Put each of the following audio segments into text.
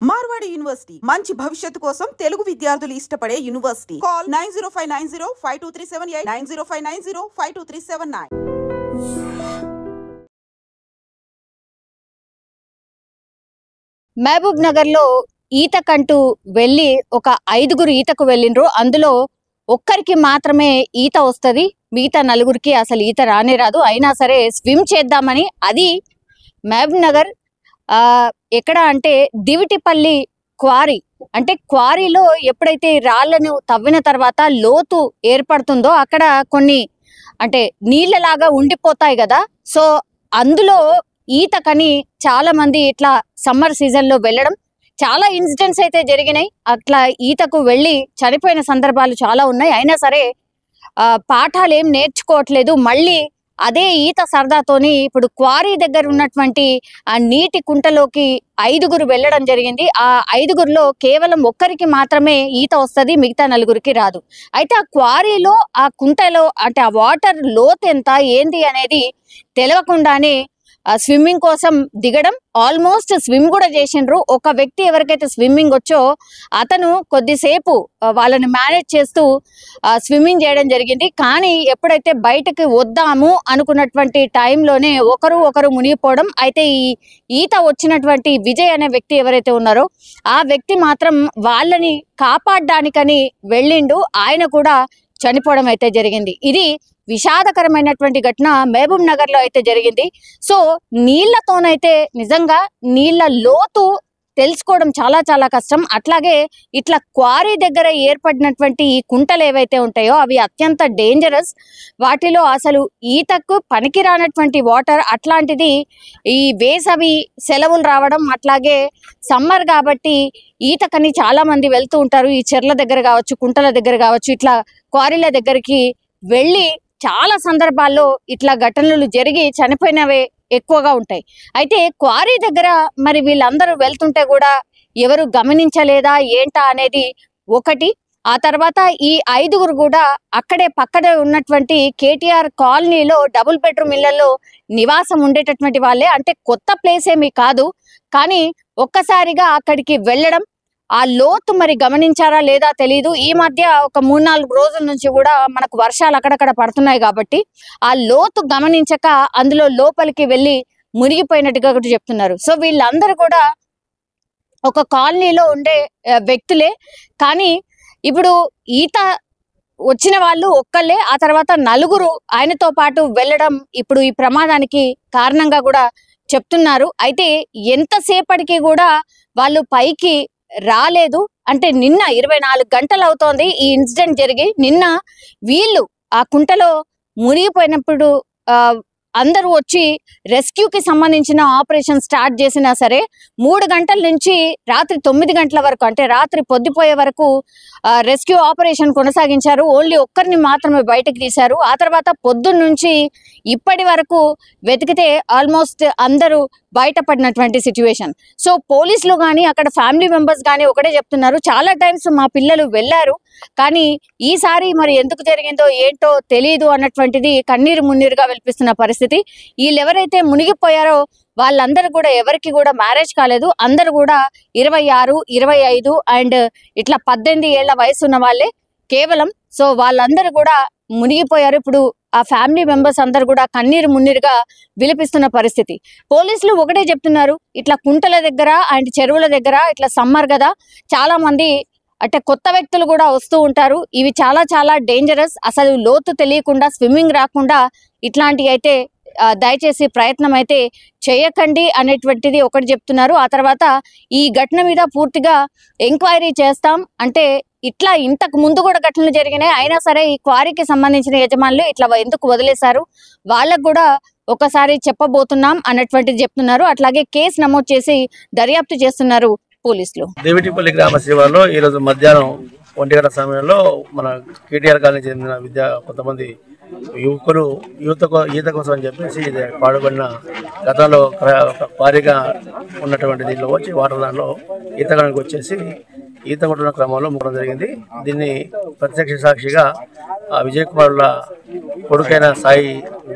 Marwadi university మంచి భవిష్యత్తు కోసం తెలుగు విద్యార్థులు ఇష్టపడే యూనివర్సిటీ. కాల్ 9059052378 9059052379. మహబూబ్ నగర్ లో ఈతకంటూ వెళ్ళి ఒక 5గురు ఈతకు వెళ్ళిండ్రు. అందులో ఒక్కరికి మాత్రమే ఈత వస్తుంది, మిగతా 4గురికి అసలు ఈత రానే రాదు. అయినా సరే స్విమ్ చేద్దామని, అది మహబూబ్ నగర్ ఎక్కడ అంటే దివిటిపల్లి క్వారీ. అంటే క్వారీలో ఎప్పుడైతే రాళ్లను తవ్విన తర్వాత లోతు ఏర్పడుతుందో అక్కడ కొన్ని అంటే నీళ్ళలాగా ఉండిపోతాయి కదా. సో అందులో ఈతకని చాలా మంది ఇట్లా సమ్మర్ సీజన్ లో వెళ్ళడం, చాలా ఇన్సిడెంట్స్ అయితే జరిగినాయి. అట్లా ఈతకు వెళ్ళి చనిపోయిన సందర్భాలు చాలా ఉన్నాయి. అయినా సరే పాఠాలు ఏం నేర్చుకోవట్లేదు. మళ్ళీ అదే ఈత సరదాతోని ఇప్పుడు క్వారీ దగ్గర ఉన్నటువంటి ఆ నీటి కుంటలోకి 5గురు వెళ్ళడం జరిగింది. ఆ 5గురిలో కేవలం ఒక్కరికి మాత్రమే ఈత వస్తుంది, మిగతా 4గురికి రాదు. అయితే ఆ క్వారీలో ఆ కుంటలో అంటే ఆ వాటర్ లోతు ఎంత ఏంది అనేది తెలియకుండానే స్విమ్మింగ్ కోసం దిగడం, ఆల్మోస్ట్ స్విమ్ కూడా చేసిండ్రు. ఒక వ్యక్తి ఎవరికైతే స్విమ్మింగ్ వచ్చో అతను కొద్దిసేపు వాళ్ళని మేనేజ్ చేస్తూ స్విమ్మింగ్ చేయడం జరిగింది. కానీ ఎప్పుడైతే బయటకు వద్దాము అనుకున్నటువంటి టైంలోనే ఒకరు మునిగిపోవడం. అయితే ఈ ఈత వచ్చినటువంటి విజయ్ అనే వ్యక్తి ఎవరైతే ఉన్నారో ఆ వ్యక్తి మాత్రం వాళ్ళని కాపాడడానికని వెళ్ళిండు, ఆయన కూడా చనిపోవడం అయితే జరిగింది. ఇది విషాదకరమైనటువంటి ఘటన మహబూబ్ నగర్ లో అయితే జరిగింది. సో నీళ్లతోనైతే నిజంగా నీళ్ల లోతు తెలుసుకోవడం చాలా చాలా కష్టం. అట్లాగే ఇట్లా క్వారీ దగ్గర ఏర్పడినటువంటి ఈ కుంటలు ఏవైతే ఉంటాయో అవి అత్యంత డేంజరస్. వాటిలో అసలు ఈతకు పనికిరానటువంటి వాటర్. అట్లాంటిది ఈ వేసవి సెలవులు రావడం, అట్లాగే సమ్మర్ కాబట్టి ఈతకని చాలా మంది వెళ్తూ ఉంటారు. ఈ చెర్ల దగ్గర కావచ్చు, కుంటల దగ్గర కావచ్చు, ఇట్లా క్వారీల దగ్గరికి వెళ్ళి చాలా సందర్భాల్లో ఇట్లా ఘటనలు జరిగి చనిపోయినవే ఎక్కువగా ఉంటాయి. అయితే క్వారీ దగ్గర మరి వీళ్ళందరూ వెళ్తుంటే కూడా ఎవరు గమనించలేదా ఏంటా అనేది ఒకటి. ఆ తర్వాత ఈ 5గురు కూడా అక్కడే పక్కనే ఉన్నటువంటి కేటీఆర్ కాలనీలో డబుల్ బెడ్రూమ్ ఇళ్లలో నివాసం ఉండేటటువంటి వాళ్ళే. అంటే కొత్త ప్లేస్ ఏమీ కాదు, కానీ ఒక్కసారిగా అక్కడికి వెళ్ళడం, ఆ లోతు మరి గమనించారా లేదా తెలీదు. ఈ మధ్య ఒక 3-4 రోజుల నుంచి కూడా మనకు వర్షాలు అక్కడక్కడ పడుతున్నాయి కాబట్టి ఆ లోతు గమనించక అందులో లోపలికి వెళ్ళి మునిగిపోయినట్టుగా కూడా చెప్తున్నారు. సో వీళ్ళందరూ కూడా ఒక కాలనీలో ఉండే వ్యక్తులే, కానీ ఇప్పుడు ఈత వచ్చిన వాళ్ళు ఒక్కళ్ళే, ఆ తర్వాత 4గురు ఆయనతో పాటు వెళ్ళడం ఇప్పుడు ఈ ప్రమాదానికి కారణంగా కూడా చెప్తున్నారు. అయితే ఎంతసేపటికి కూడా వాళ్ళు పైకి రాలేదు. అంటే నిన్న 24 గంటలు అవుతోంది ఈ ఇన్సిడెంట్ జరిగి. నిన్న వీళ్ళు ఆ కుంటలో మునిగిపోయినప్పుడు అందరూ వచ్చి రెస్క్యూకి సంబంధించిన ఆపరేషన్ స్టార్ట్ చేసినా సరే 3 గంటల నుంచి రాత్రి 9 గంటల వరకు, అంటే రాత్రి పొద్దుపోయే వరకు రెస్క్యూ ఆపరేషన్ కొనసాగించారు. ఓన్లీ ఒక్కరిని మాత్రమే బయటకు తీశారు. ఆ తర్వాత పొద్దున్న నుంచి ఇప్పటి వరకు వెతికితే ఆల్మోస్ట్ అందరూ బయటపడినటువంటి సిచ్యువేషన్. సో పోలీసులు కానీ అక్కడ ఫ్యామిలీ మెంబర్స్ కానీ ఒకటే చెప్తున్నారు, చాలా టైమ్స్ మా పిల్లలు వెళ్ళారు కానీ ఈసారి మరి ఎందుకు జరిగిందో ఏంటో తెలియదు అన్నటువంటిది కన్నీరు మున్నీరుగా వెలిపిస్తున్న పరిస్థితి. వీళ్ళు ఎవరైతే మునిగిపోయారో వాళ్ళందరూ కూడా ఎవరికి కూడా మ్యారేజ్ కాలేదు. అందరూ కూడా 26, 25 అండ్ ఇట్లా 18 ఏళ్ల వయసు ఉన్న వాళ్ళే కేవలం. సో వాళ్ళందరూ కూడా మునిగిపోయారు. ఇప్పుడు ఆ ఫ్యామిలీ మెంబర్స్ అందరు కూడా కన్నీరు మున్నీరుగా విలిపిస్తున్న పరిస్థితి. పోలీసులు ఒకటే చెప్తున్నారు, ఇట్లా కుంటల దగ్గర అండ్ చెరువుల దగ్గర ఇట్లా సమ్మర్ కదా, చాలా మంది అంటే కొత్త వ్యక్తులు కూడా వస్తూ ఉంటారు. ఇవి చాలా చాలా డేంజరస్. అసలు లోతు తెలియకుండా, స్విమ్మింగ్ రాకుండా ఇట్లాంటివి అయితే దయచేసి ప్రయత్నం అయితే చేయకండి అనేటువంటిది ఒకటి చెప్తున్నారు. ఆ తర్వాత ఈ ఘటన మీద పూర్తిగా ఎంక్వైరీ చేస్తాం, అంటే ఇట్లా ఇంతకు ముందు కూడా ఘటనలు జరిగినాయి, అయినా సరే ఈ క్వారీకి సంబంధించిన యజమానులు ఇట్లా ఎందుకు వదిలేశారు, వాళ్ళకు కూడా ఒకసారి చెప్పబోతున్నాం అన్నటువంటిది చెప్తున్నారు. అట్లాగే కేసు నమోదు చేసి దర్యాప్తు చేస్తున్నారు పోలీసులు. దేవిటిపల్లి గ్రామ శివార్లో ఈరోజు మధ్యాహ్నం 1 గంటల సమయంలో మన కేటీఆర్ కాలనీ చెందిన కొంతమంది యువకులు ఈత కోసం అని చెప్పేసి పాడుబడిన గతంలో భారీగా ఉన్నటువంటి దీనిలో వచ్చి వాటర్ దానిలో ఈతగానికి వచ్చేసి ఈత కొట్టిన క్రమంలో ముక్కడం జరిగింది. దీన్ని ప్రత్యక్ష సాక్షిగా విజయ్ కుమార్ల కొడుకైన సాయి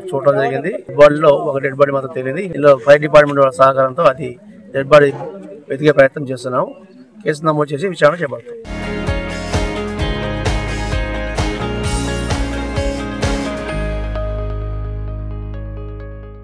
చూడటం జరిగింది. బాడీలో ఒక డెడ్ బాడీ మాత్రం తేలింది. ఇందులో ఫైర్ డిపార్ట్మెంట్ సహకారంతో అది డెడ్ బాడీ వెతికే ప్రయత్నం చేస్తున్నాము. కేసు నమోదు చేసి విచారణ చేపడతాం.